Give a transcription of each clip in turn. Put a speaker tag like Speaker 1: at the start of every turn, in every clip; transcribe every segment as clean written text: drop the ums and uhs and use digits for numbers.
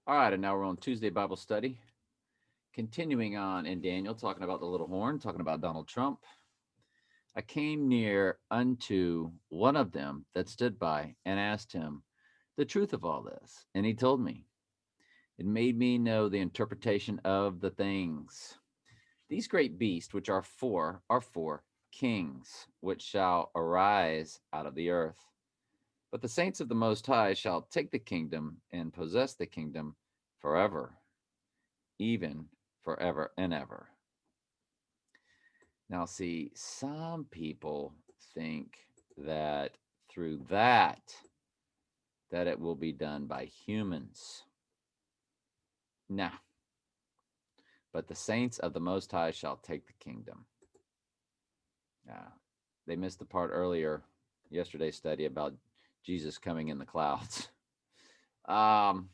Speaker 1: All right, and now we're on Tuesday Bible study. Continuing on in Daniel, talking about the little horn, talking about Donald Trump. I came near unto one of them that stood by and asked him the truth of all this. And he told me, it made me know the interpretation of the things. These great beasts, which are four kings, which shall arise out of the earth. But the saints of the Most High shall take the kingdom and possess the kingdom forever, even forever and ever. Now, see, some people think that through that it will be done by humans. Nah, but the saints of the Most High shall take the kingdom. Yeah, they missed the part earlier, yesterday's study about Jesus coming in the clouds. Um,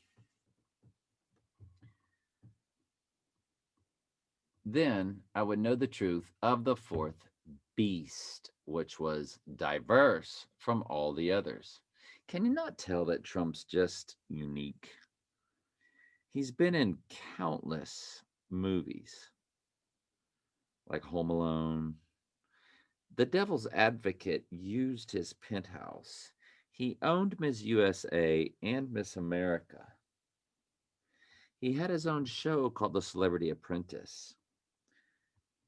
Speaker 1: Then I would know the truth of the fourth beast, which was diverse from all the others. Can you not tell that Trump's just unique? He's been in countless movies like Home Alone. The Devil's Advocate used his penthouse. He owned Miss USA and Miss America. He had his own show called The Celebrity Apprentice.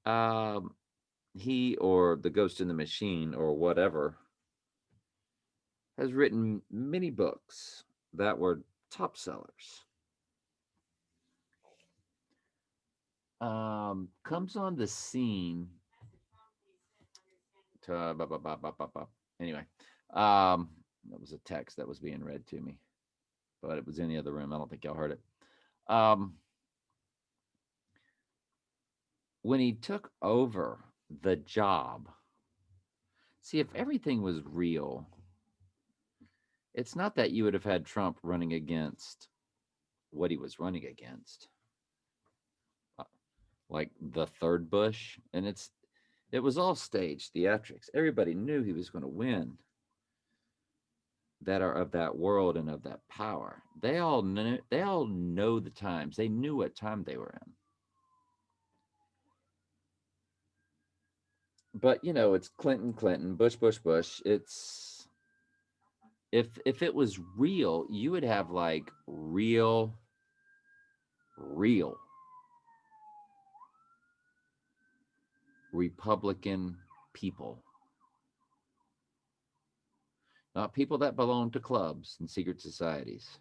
Speaker 1: Um, he or the Ghost in the Machine or whatever has written many books that were top sellers. Comes on the scene to anyway. Um, that was a text that was being read to me, but it was in the other room. I don't think y'all heard it. Um, when he took over the job, see if everything was real, it's not that you would have had Trump running against what he was running against, uh, like the third Bush, and it was all staged theatrics. Everybody knew he was going to win. That are of that world and of that power. They all knew. They all know the times. They knew what time they were in. But it's Clinton, Clinton, Bush, Bush, Bush. It's if it was real, you would have like real Republican people, not people that belong to clubs and secret societies.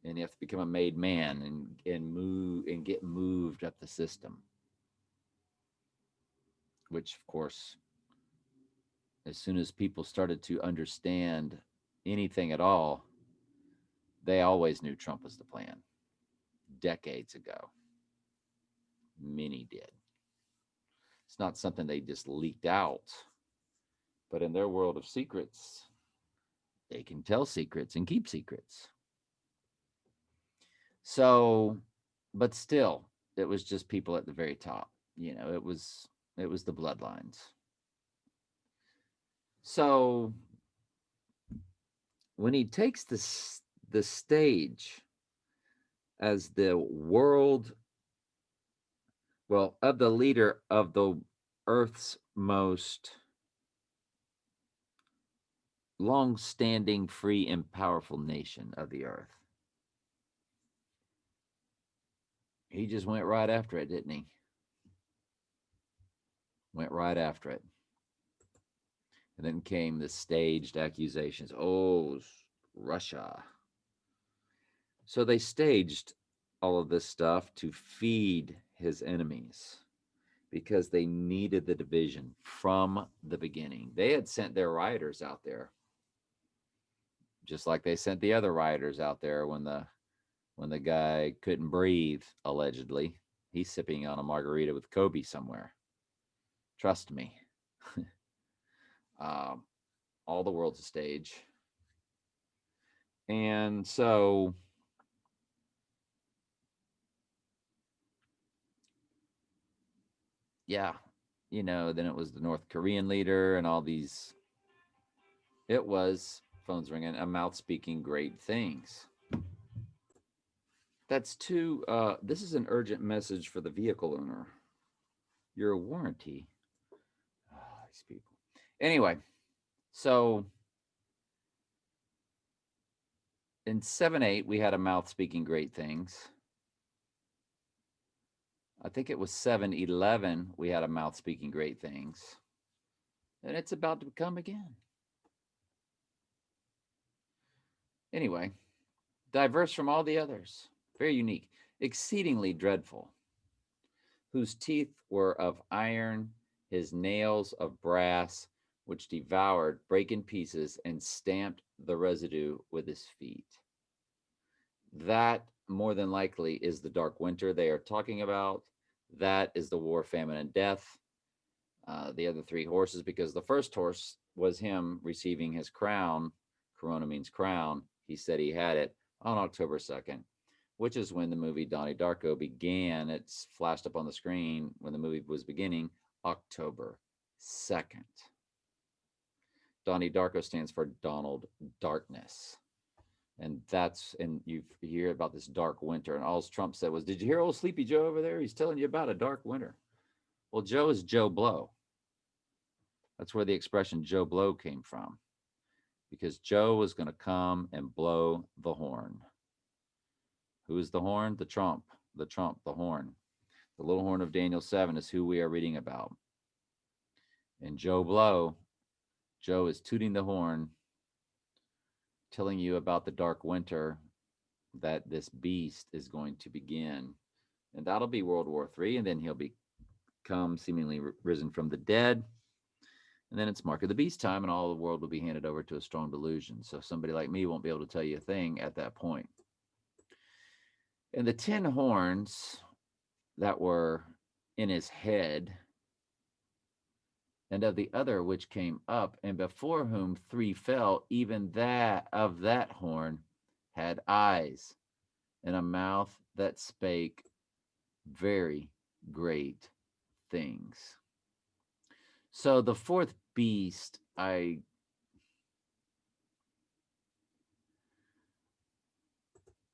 Speaker 1: And you have to become a made man and move and get moved up the system, which of course, as soon as people started to understand anything at all, they always knew Trump was the plan decades ago. Many did. It's not something they just leaked out, but in their world of secrets, they can tell secrets and keep secrets. So, but still, it was just people at the very top. It was the bloodlines. So when he takes the stage as the world, well, of the leader of the earth's most long-standing, free, and powerful nation of the earth, he just went right after it, didn't he? Went right after it. And then came the staged accusations. Oh, Russia. So they staged all of this stuff to feed his enemies because they needed the division from the beginning. They had sent their rioters out there, just like they sent the other rioters out there when the guy couldn't breathe, allegedly. He's sipping on a margarita with Kobe somewhere. Trust me. um, all the world's a stage. And so, yeah, then it was the North Korean leader and all these. It was, phones ringing, a mouth speaking great things. That's too, this is an urgent message for the vehicle owner. Your warranty. Oh, these people. Anyway, so in 7-8, we had a mouth speaking great things. I think it was 7-11, we had a mouth speaking great things. And it's about to come again. Anyway, diverse from all the others, very unique, exceedingly dreadful, whose teeth were of iron, his nails of brass, which devoured, brake in pieces, and stamped the residue with his feet. That more than likely is the dark winter they are talking about. That is the war, famine, and death. The other three horses, because the first horse was him receiving his crown. Corona means crown. He said he had it on October 2nd, which is when the movie Donnie Darko began. It's flashed up on the screen when the movie was beginning, October 2nd. Donnie Darko stands for Donald Darkness. And you hear about this dark winter. And all Trump said was, "Did you hear old Sleepy Joe over there? He's telling you about a dark winter." Well, Joe is Joe Blow. That's where the expression Joe Blow came from, because Joe was going to come and blow the horn. Who is the horn? The Trump, the horn. The little horn of Daniel 7 is who we are reading about. And Joe Blow, Joe is tooting the horn, telling you about the dark winter that this beast is going to begin. And that'll be World War III, and then he'll become seemingly risen from the dead. And then it's Mark of the Beast time, and all the world will be handed over to a strong delusion. So somebody like me won't be able to tell you a thing at that point. And the 10 horns that were in his head, and of the other which came up, and before whom 3 fell, even that of that horn had eyes, and a mouth that spake very great things. So the fourth beast,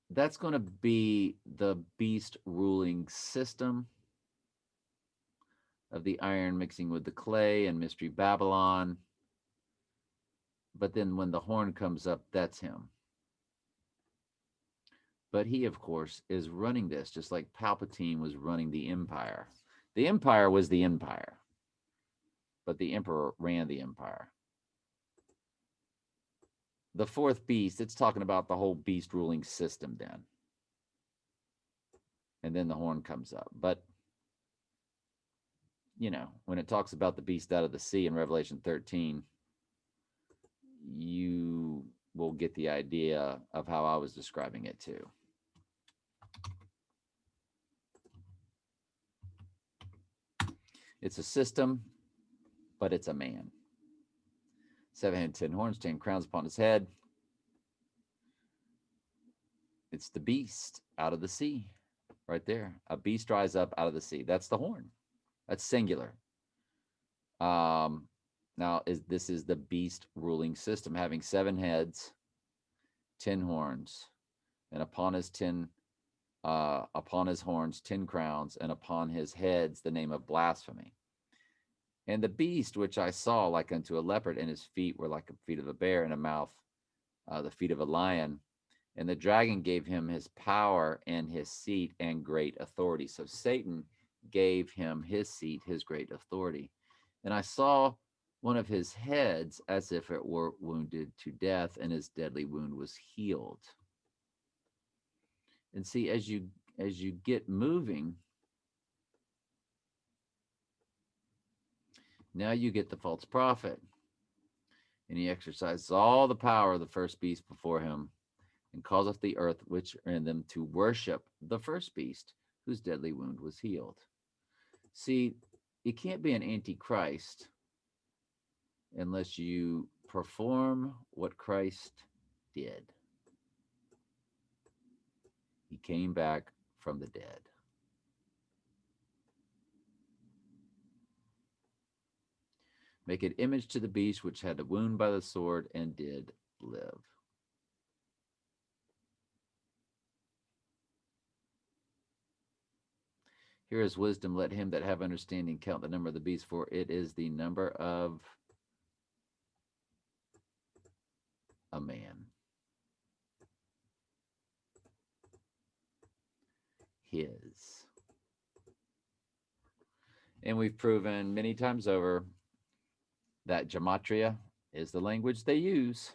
Speaker 1: that's going to be the beast ruling system of the iron mixing with the clay and Mystery Babylon. But then when the horn comes up, that's him. But he, of course, is running this just like Palpatine was running the Empire. The Empire was the Empire, but the Emperor ran the Empire. The fourth beast, it's talking about the whole beast ruling system then. And then the horn comes up. But, you know, when it talks about the beast out of the sea in Revelation 13, you will get the idea of how I was describing it too. It's a system, but it's a man. 7 head, 10 horns, 10 crowns upon his head. It's the beast out of the sea, right there. A beast rise up out of the sea. That's the horn. That's singular. Now, this is the beast ruling system, having 7 heads, 10 horns, and upon his horns 10 crowns, and upon his heads the name of blasphemy. And the beast which I saw like unto a leopard, and his feet were like the feet of a bear, and a mouth the feet of a lion. And the dragon gave him his power and his seat and great authority. So Satan gave him his seat, his great authority. And I saw one of his heads as if it were wounded to death, and his deadly wound was healed. And see, as you get moving, now you get the false prophet, and he exercises all the power of the first beast before him, and causeth the earth which are in them to worship the first beast, whose deadly wound was healed. See, you can't be an antichrist unless you perform what Christ did. He came back from the dead. Make an image to the beast which had a wound by the sword and did live. Here is wisdom. Let him that have understanding count the number of the beast, for it is the number of a man. His. And we've proven many times over that gematria is the language they use.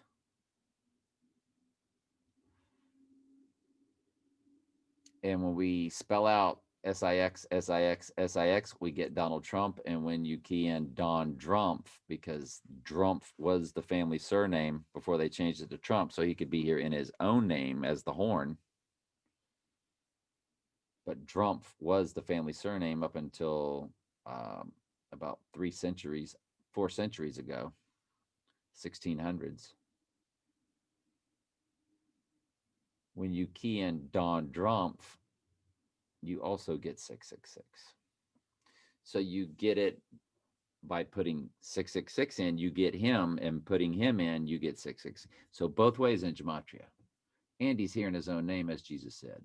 Speaker 1: And when we spell out SIX, SIX, SIX, we get Donald Trump. And when you key in Don Drumpf, because Drumpf was the family surname before they changed it to Trump, so he could be here in his own name as the Horn. But Drumpf was the family surname up until about 4 centuries ago, 1600s. When you key in Don Drumpf, you also get 666. So you get it by putting 666 in, you get him, and putting him in, you get 666. So both ways in gematria. And he's here in his own name, as Jesus said.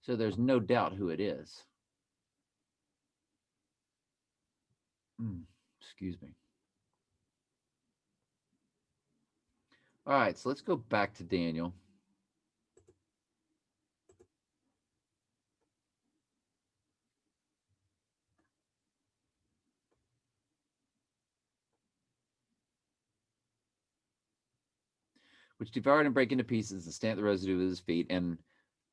Speaker 1: So there's no doubt who it is. Excuse me. All right, so let's go back to Daniel. Which devoured and break into pieces and stamped the residue with his feet. And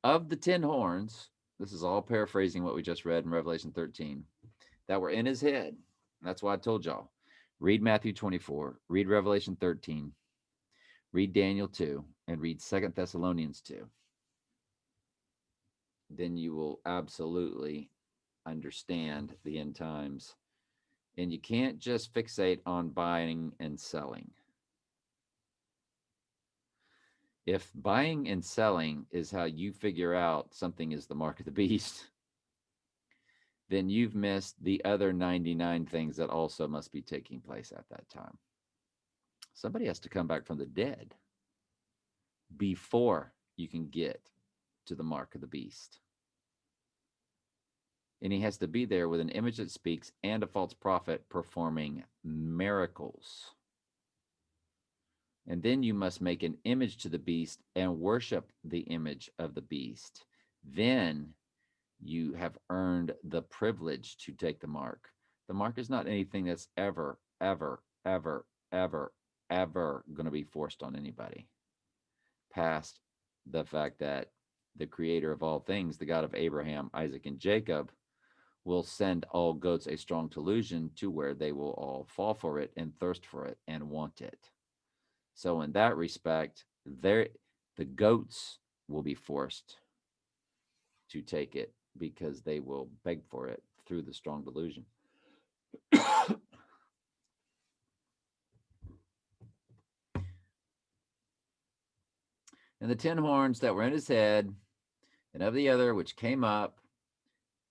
Speaker 1: of the 10 horns, this is all paraphrasing what we just read in Revelation 13, that were in his head. That's why I told y'all, read Matthew 24, read Revelation 13, read Daniel 2, and read 2 Thessalonians 2. Then you will absolutely understand the end times. And you can't just fixate on buying and selling. If buying and selling is how you figure out something is the mark of the beast, then you've missed the other 99 things that also must be taking place at that time. Somebody has to come back from the dead before you can get to the mark of the beast. And he has to be there with an image that speaks and a false prophet performing miracles. And then you must make an image to the beast and worship the image of the beast. Then you have earned the privilege to take the mark. The mark is not anything that's ever, ever, ever, ever, ever going to be forced on anybody. Past the fact that the creator of all things, the God of Abraham, Isaac, and Jacob, will send all goats a strong delusion to where they will all fall for it and thirst for it and want it. So in that respect, the goats will be forced to take it because they will beg for it through the strong delusion. And the 10 horns that were in his head, and of the other which came up,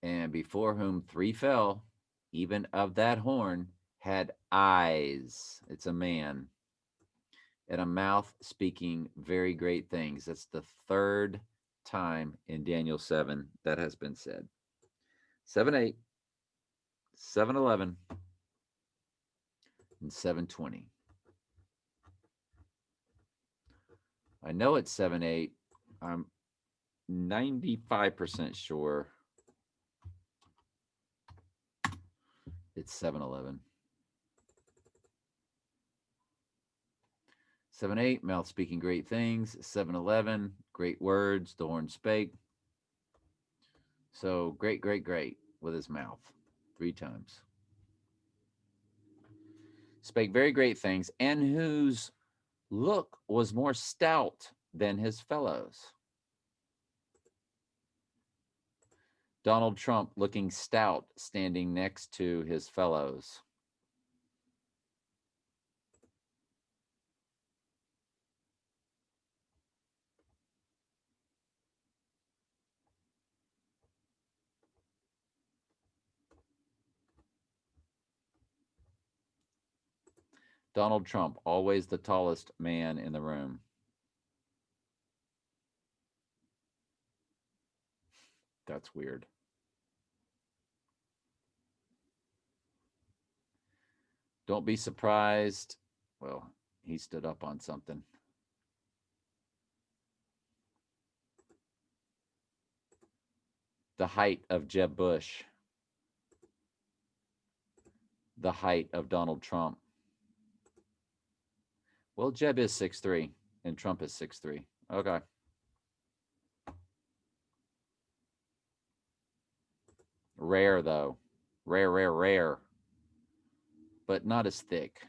Speaker 1: and before whom 3 fell, even of that horn, had eyes. It's a man. And a mouth speaking very great things. That's the 3rd time in Daniel 7 that has been said. 7:8, 7:11, and 7:20. I know it's 7:8. I'm 95% sure it's 7:11. 7:8, mouth speaking great things. 7:11, great words, the horn spake. So great, great, great with his mouth 3 times. Spake very great things, and whose look was more stout than his fellows. Donald Trump looking stout, standing next to his fellows. Donald Trump, always the tallest man in the room. That's weird. Don't be surprised. Well, he stood up on something. The height of Jeb Bush. The height of Donald Trump. Well, Jeb is 6'3", and Trump is 6'3". Okay. Rare, though. Rare, rare, rare. But not as thick.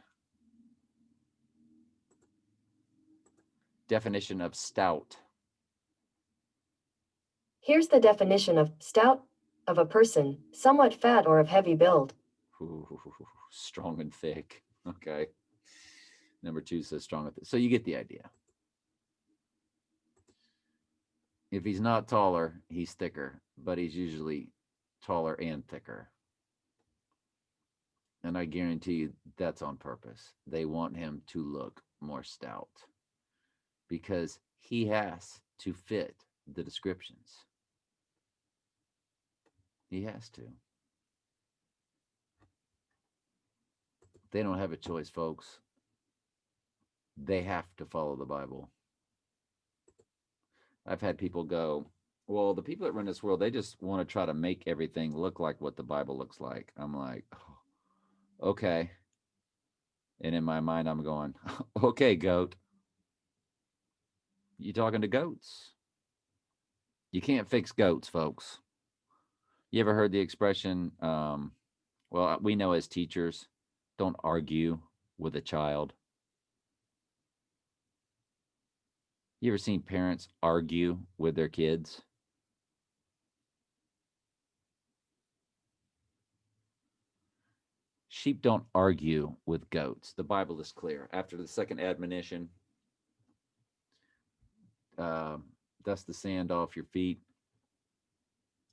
Speaker 1: Definition of stout.
Speaker 2: Here's the definition of stout: of a person, somewhat fat or of heavy build.
Speaker 1: Ooh, strong and thick. Okay. Number 2 says strong and thick. So you get the idea. If he's not taller, he's thicker, but he's usually taller and thicker. And I guarantee you that's on purpose. They want him to look more stout because he has to fit the descriptions. He has to. They don't have a choice, folks. They have to follow the Bible. I've had people go, well, the people that run this world, they just want to try to make everything look like what the Bible looks like. I'm like, oh, okay. And in my mind, I'm going, okay, goat. You talking to goats? You can't fix goats, folks. You ever heard the expression, well, we know as teachers, don't argue with a child. You ever seen parents argue with their kids? Sheep don't argue with goats. The Bible is clear. After the second admonition, dust the sand off your feet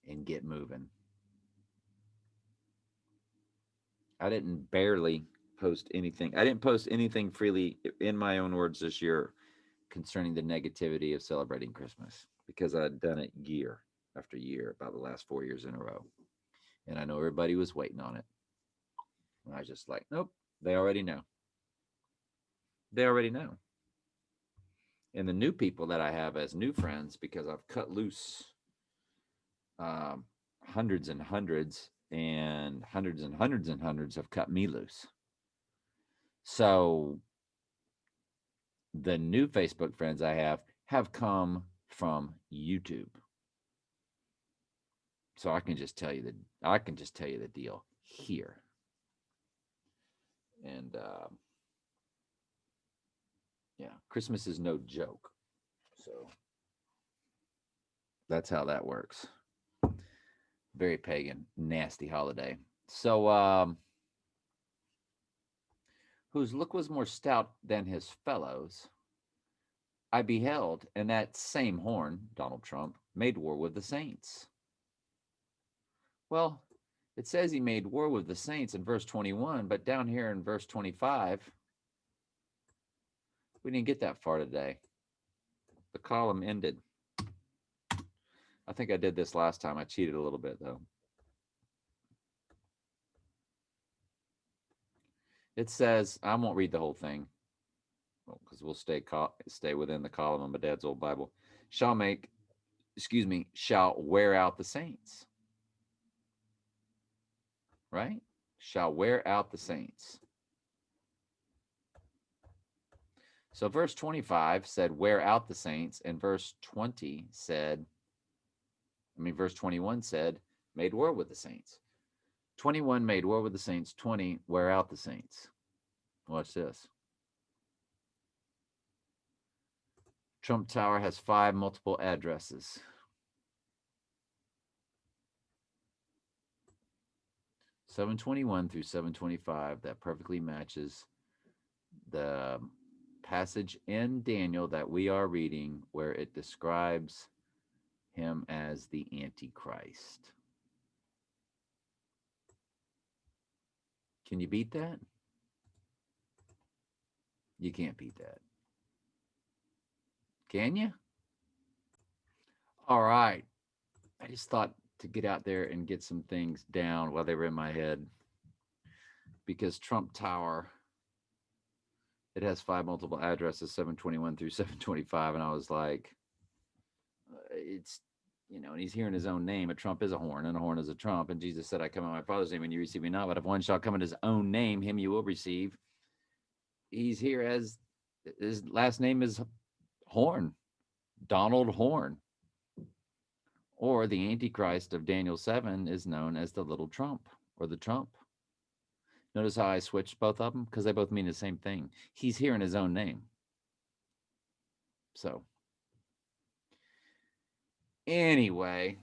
Speaker 1: and get moving. I didn't barely post anything. I didn't post anything freely in my own words this year concerning the negativity of celebrating Christmas because I'd done it year after year, about the last 4 years in a row. And I know everybody was waiting on it. And I was just like, nope, they already know. They already know. And the new people that I have as new friends, because I've cut loose hundreds and hundreds and hundreds and hundreds and hundreds have cut me loose. So the new Facebook friends I have come from YouTube. So I can just tell you the deal here. And yeah, Christmas is no joke. So that's how that works. Very pagan, nasty holiday. So whose look was more stout than his fellows, I beheld, and that same horn, Donald Trump, made war with the saints. Well, it says he made war with the saints in verse 21, but down here in verse 25, we didn't get that far today. The column ended. I think I did this last time. I cheated a little bit, though. It says, I won't read the whole thing because we'll stay within the column of my dad's old Bible. Shall wear out the saints. Right? Shall wear out the saints. So verse 25 said, wear out the saints. And verse 21 said, made war with the saints. 21 made war with the saints. 20, wear out the saints. Watch this. Trump Tower has 5 multiple addresses. (721) through 725. That perfectly matches the passage in Daniel that we are reading where it describes him as the Antichrist. Can you beat that? You can't beat that. Can you? All right. I just thought to get out there and get some things down while they were in my head. because Trump Tower, it has 5 multiple addresses, 721 through 725. And I was like, it's, and he's hearing his own name. A trump is a horn, and a horn is a trump. And Jesus said, I come in my Father's name, and you receive me not. But if one shall come in his own name, him you will receive. He's here as his last name is Horn, Donald Horn. Or the Antichrist of Daniel 7 is known as the little trump or the trump. Notice how I switched both of them? Because they both mean the same thing. He's here in his own name. So, anyway,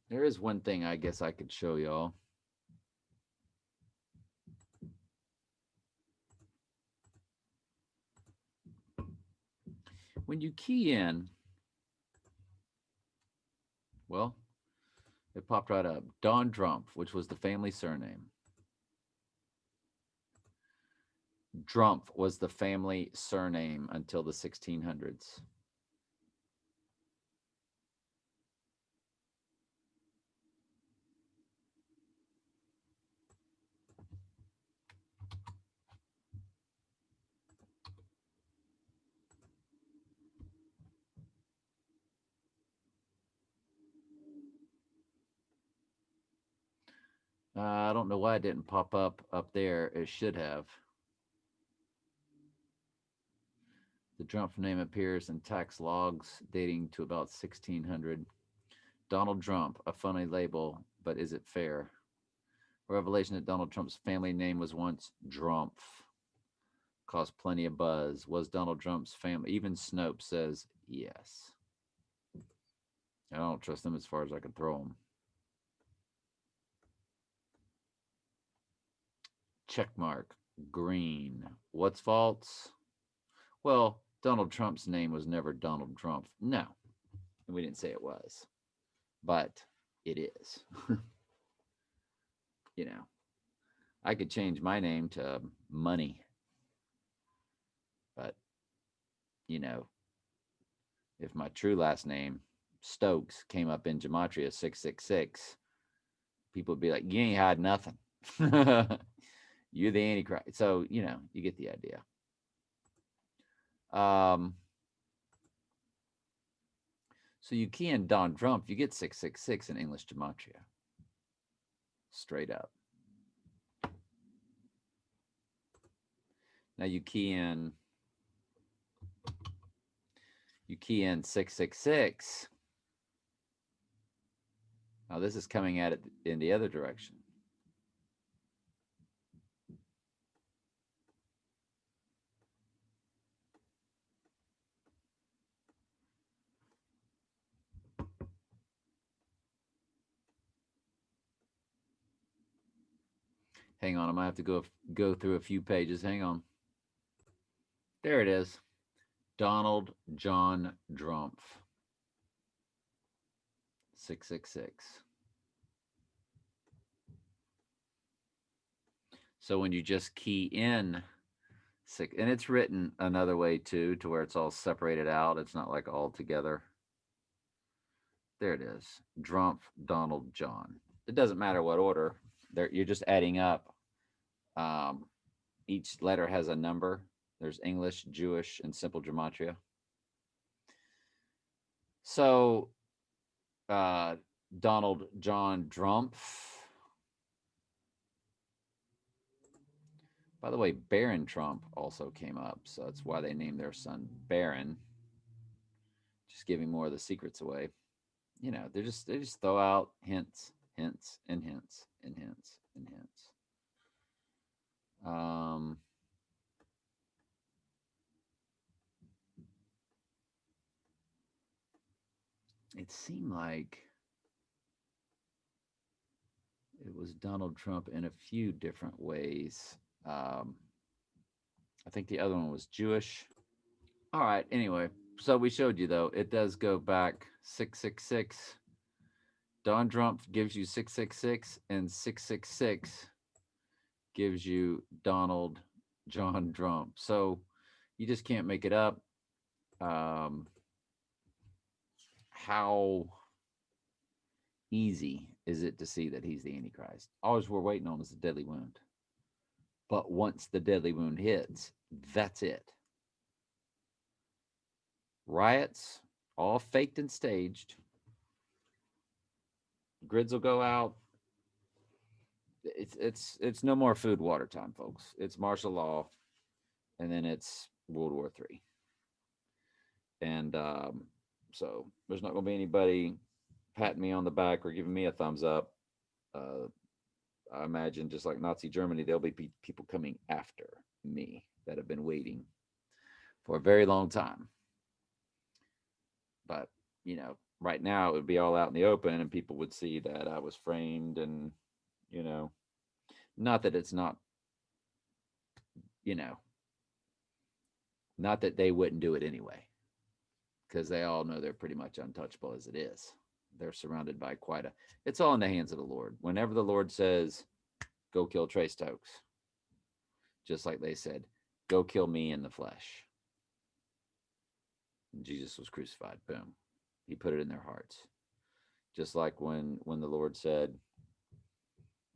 Speaker 1: there is one thing I guess I could show y'all. When you key in, well, it popped right up. Don Trump, which was the family surname. Trump was the family surname until the 1600s. I don't know why it didn't pop up there. It should have. The Trump name appears in tax logs dating to about 1600. Donald Trump, a funny label, but is it fair? Revelation that Donald Trump's family name was once Drumpf caused plenty of buzz. Was Donald Trump's family? Even Snopes says yes. I don't trust them as far as I can throw them. Checkmark. Green. What's false? Well, Donald Trump's name was never Donald Trump. No. And we didn't say it was. But it is. I could change my name to Money. But, if my true last name, Stokes, came up in Gematria 666, people would be like, you ain't had nothing. You're the Antichrist. So, you get the idea. So you key in Don Trump, you get 666 in English Gematria. Straight up. Now you key in 666. Now this is coming at it in the other direction. Hang on, I might have to go through a few pages. Hang on. There it is. Donald John Trump. 666. So when you just key in six, and it's written another way too, to where it's all separated out. It's not like all together. There it is. Trump, Donald, John. It doesn't matter what order. You're just adding up. Each letter has a number. There's English, Jewish, and simple gematria. So, Donald John Trump. By the way, Baron Trump also came up, so that's why they named their son Baron. Just giving more of the secrets away. They just throw out hints, hints, and hints, and hints, and hints. It seemed like it was Donald Trump in a few different ways. I think the other one was Jewish. All right. Anyway, so we showed you, though, it does go back 666. Don Trump gives you 666, and 666 gives you Donald John Trump. So you just can't make it up. How easy is it to see that he's the Antichrist? All we're waiting on is the deadly wound. But once the deadly wound hits, that's it. Riots, all faked and staged. Grids will go out. It's no more food water time, folks. It's martial law, and then it's World War III. And so there's not going to be anybody patting me on the back or giving me a thumbs up. Uh, I imagine just like Nazi Germany, there'll be people coming after me that have been waiting for a very long time. But, right now it would be all out in the open and people would see that I was framed and, you know, not that it's not, you know, not that they wouldn't do it anyway, because they all know they're pretty much untouchable as it is. They're surrounded by it's all in the hands of the Lord. Whenever the Lord says, go kill Trey Stokes, just like they said, go kill me in the flesh. And Jesus was crucified. Boom. He put it in their hearts. Just like when the Lord said,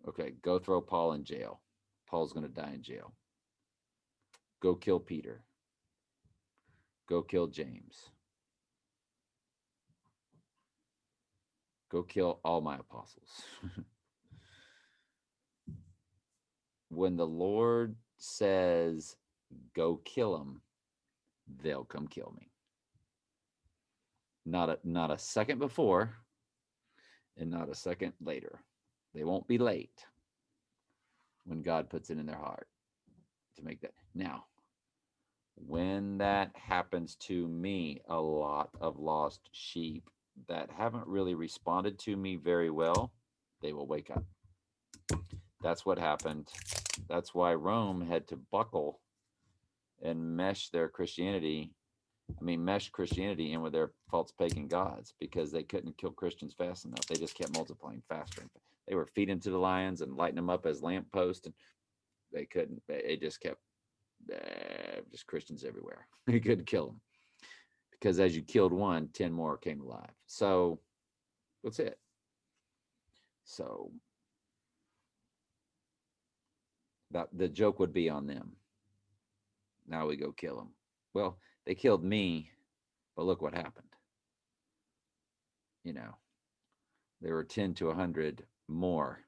Speaker 1: okay, go throw Paul in jail. Paul's going to die in jail. Go kill Peter. Go kill James. Go kill all my apostles. When the Lord says, go kill them, they'll come kill me. Not a second before and not a second later. They won't be late when God puts it in their heart to make that. Now, when that happens to me, a lot of lost sheep that haven't really responded to me very well, they will wake up. That's what happened. That's why Rome had to buckle and mesh Christianity in with their false pagan gods, because they couldn't kill Christians fast enough. They just kept multiplying faster. They were feeding to the lions and lighting them up as lampposts, and they couldn't. They just kept just Christians everywhere. They couldn't kill them, because as you killed one, 10 more came alive. So that's it. So that the joke would be on them. Now we go kill them. Well, they killed me, but look what happened. You know, there were 10 to 100 more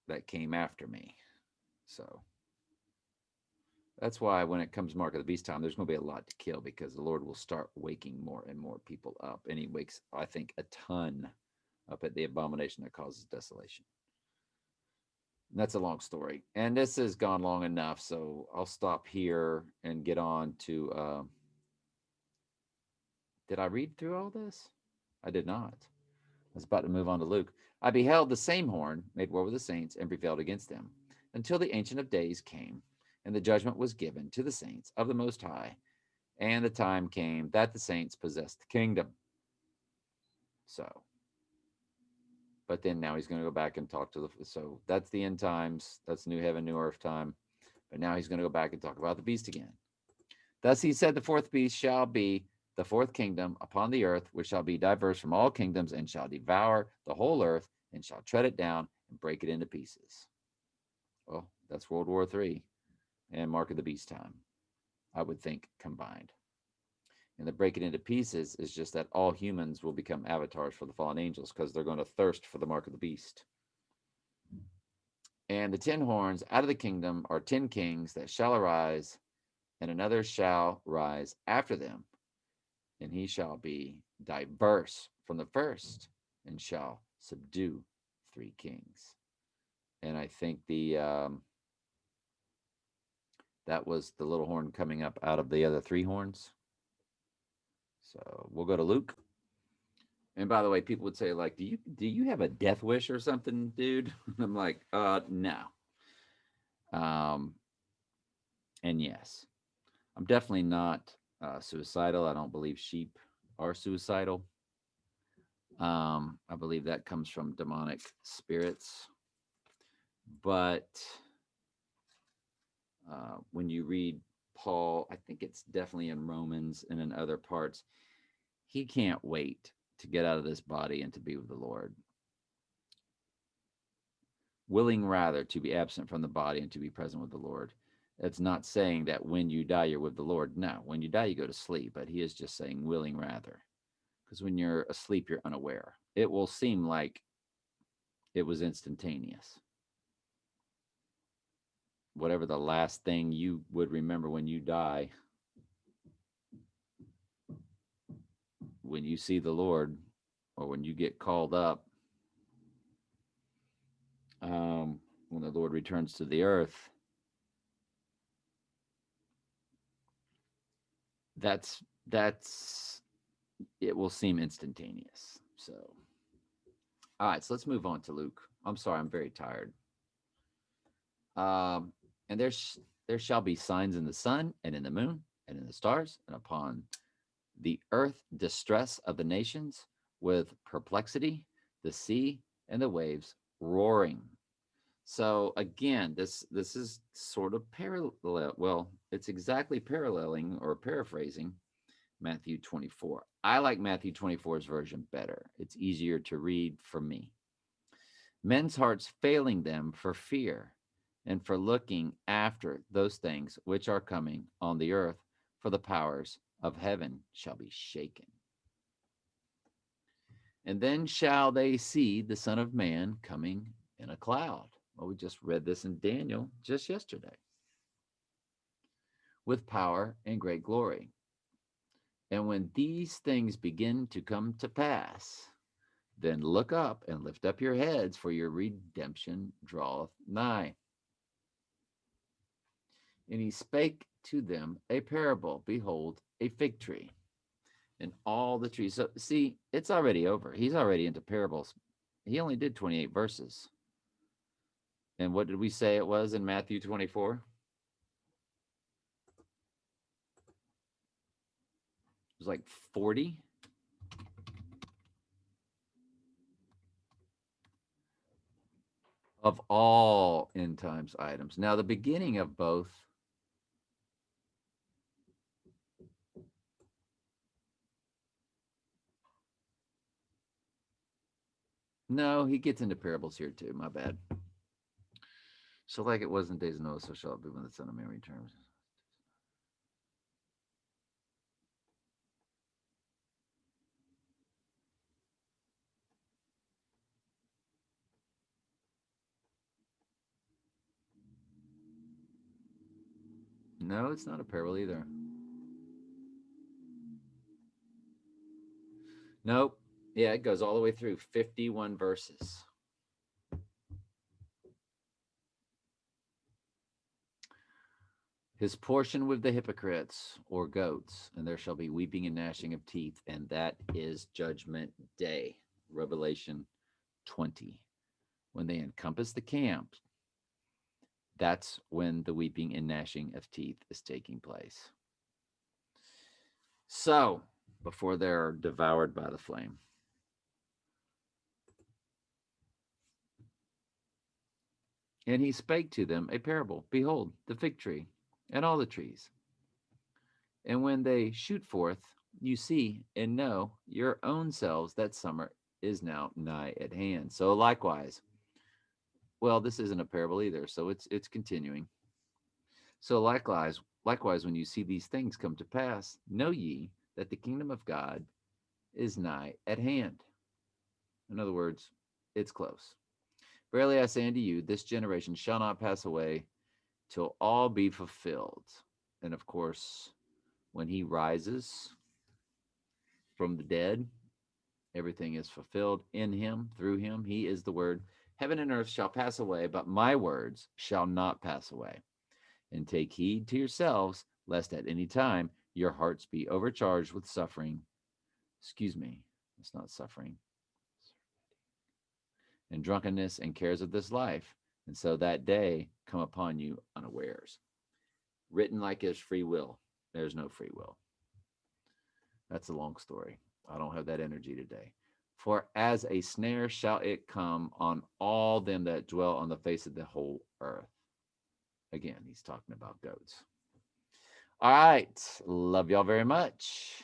Speaker 1: that came after me. So that's why when it comes Mark of the Beast time, there's going to be a lot to kill, because the Lord will start waking more and more people up. And he wakes, I think, a ton up at the abomination that causes desolation. And that's a long story. And this has gone long enough. So I'll stop here and get on to. Did I read through all this? I did not. I was about to move on to Luke. I beheld the same horn, made war with the saints, and prevailed against them, until the Ancient of Days came, and the judgment was given to the saints of the Most High, and the time came that the saints possessed the kingdom. So, but then now he's going to go back and talk to so that's the end times. That's new heaven, new earth time. But now he's going to go back and talk about the beast again. Thus he said, the fourth beast shall be the fourth kingdom upon the earth, which shall be diverse from all kingdoms, and shall devour the whole earth, and shall tread it down and break it into pieces. Well, that's World War III and Mark of the Beast time, I would think, combined. And the break it into pieces is just that all humans will become avatars for the fallen angels, because they're going to thirst for the mark of the beast. And the 10 horns out of the kingdom are 10 kings that shall arise, and another shall rise after them, and he shall be diverse from the first, and shall subdue 3 kings. And I think that was the little horn coming up out of the other 3 horns. So we'll go to Luke. And by the way, people would say, like, do you have a death wish or something, dude? I'm like, no. And yes, I'm definitely not suicidal. I don't believe sheep are suicidal. I believe that comes from demonic spirits. But when you read Paul, I think it's definitely in Romans and in other parts, he can't wait to get out of this body and to be with the Lord. willing rather to be absent from the body and to be present with the Lord. It's not saying that when you die, you're with the Lord. No, when you die, you go to sleep. But he is just saying willing rather. Because when you're asleep, you're unaware. It will seem like it was instantaneous. Whatever the last thing you would remember when you die, when you see the Lord, or when you get called up, when the Lord returns to the earth, that's it will seem instantaneous. So, all right, so let's move on to Luke. I'm sorry, I'm very tired. Um, and there shall be signs in the sun and in the moon and in the stars and upon the earth distress of the nations with perplexity, the sea and the waves roaring. So again, this is sort of parallel. Well, it's exactly paralleling or paraphrasing Matthew 24. I like Matthew 24's version better. It's easier to read for me. Men's hearts failing them for fear and for looking after those things which are coming on the earth, for the powers of heaven shall be shaken. And then shall they see the Son of Man coming in a cloud. Well, we just read this in Daniel just yesterday. With power and great glory. And when these things begin to come to pass, then look up and lift up your heads, for your redemption draweth nigh. And he spake to them a parable. Behold, a fig tree, and all the trees. So, see, it's already over. He's already into parables. He only did 28 verses. And what did we say it was in Matthew 24? It was like 40. Of all end times items. Now, the beginning of both. No, he gets into parables here too. My bad. So, like it was in days of Noah, so shall it be when the Son of Man returns. No, it's not a parable either. Nope. Yeah, it goes all the way through 51 verses. His portion with the hypocrites or goats, and there shall be weeping and gnashing of teeth, and that is judgment day. Revelation 20. When they encompass the camp, that's when the weeping and gnashing of teeth is taking place. So, before they're devoured by the flame. And he spake to them a parable. Behold, the fig tree and all the trees. And when they shoot forth, you see and know your own selves that summer is now nigh at hand. So likewise, well, this isn't a parable either, so it's continuing. So likewise, when you see these things come to pass, know ye that the kingdom of God is nigh at hand. In other words, it's close. Verily I say unto you, this generation shall not pass away till all be fulfilled. And of course, when he rises from the dead, everything is fulfilled in him, through him. He is the word. Heaven and earth shall pass away, but my words shall not pass away. And take heed to yourselves, lest at any time your hearts be overcharged with suffering. Excuse me, it's not suffering. And drunkenness and cares of this life. And so that day come upon you unawares. Written like his free will. There's no free will. That's a long story. I don't have that energy today. For as a snare shall it come on all them that dwell on the face of the whole earth. Again, he's talking about goats. All right. Love y'all very much.